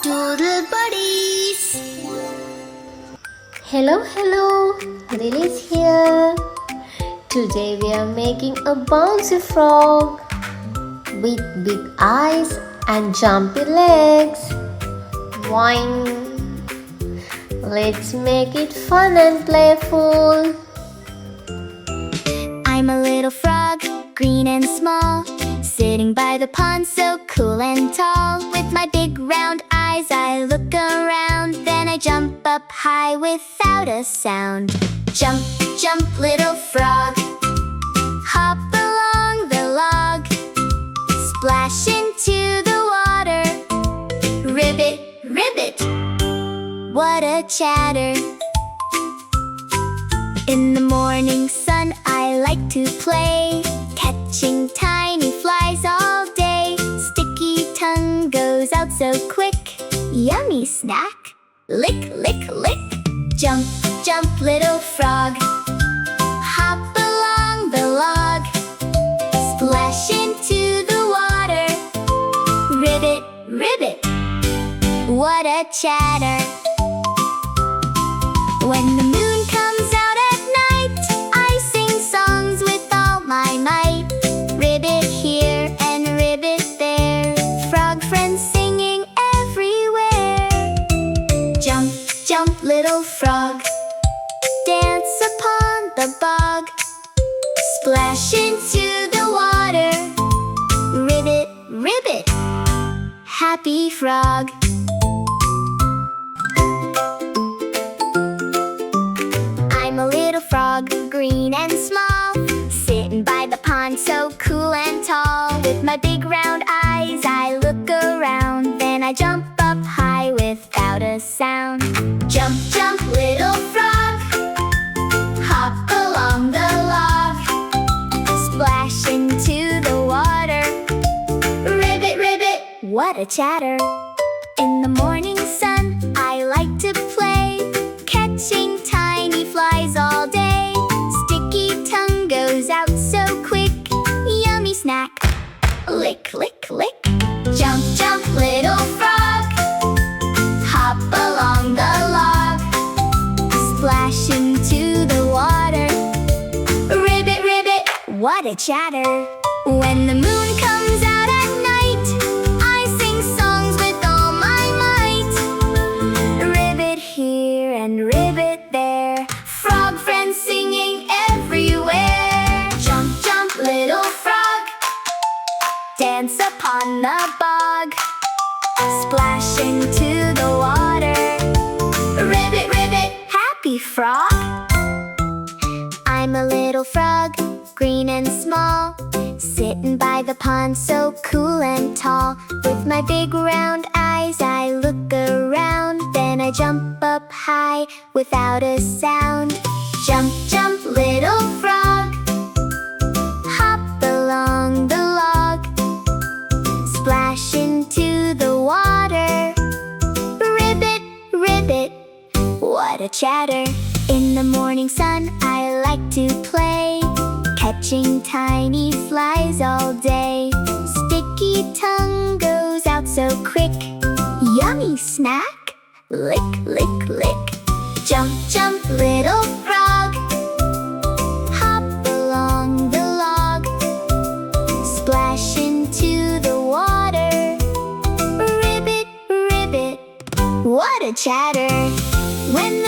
Doodle buddies! Hello, Lily's here. Today we are making a bouncy frog with big eyes and jumpy legs. Boing! Let's make it fun and playful. I'm a little frog, green and small, sitting by the pond so cool and tall. With my big round eyes I look around, then I jump up high without a sound. Jump, jump little frog, hop along the log, splash into the water. Ribbit, ribbit, what a chatter. In the morning sun I like to play, catching tiny flies all day. Sticky tongue goes out so quick, yummy snack, lick, lick, lick. Jump, jump little frog, hop along the log, splash into the water. Ribbit, ribbit, what a chatter. When the moon comes out at night, I sing songs with all my might. Ribbit here and ribbit there, frog friends singing everywhere. Jump, jump little frog, dance upon the bog, splash into the water. Ribbit, ribbit, happy frog. I'm a little frog, green and small, sitting by the pond so cool and tall. With my big round eyes I look around, then I jump up high without a sound. Jump, jump little frog, hop along the log, splash into the water. Ribbit, ribbit, what a chatter. In the morning sun I like to play, catching tiny flies all day. Sticky tongue goes out so quick, yummy snack, lick, lick, lick. Jump, jump little frog, hop along the log, splash into the water. Ribbit, ribbit, what a chatter. When the moon comes out at night, I sing songs with all my might. Ribbit here and ribbit there, frog friends singing everywhere. Jump, jump little frog, dance upon the bog, splash into the water. Ribbit, ribbit, happy frog. I'm a little frog, green and small, sitting by the pond so cool and tall. With my big round eyes I look around, then I jump up high without a sound. Jump, jump little frog, hop along the log, splash into the water. Ribbit, ribbit, what a chatter. In the morning sun I like to play, catching tiny flies all day. Sticky tongue goes out so quick, yummy snack, lick, lick, lick. Jump, jump little frog, hop along the log, splash into the water. Ribbit, ribbit, what a chatter. When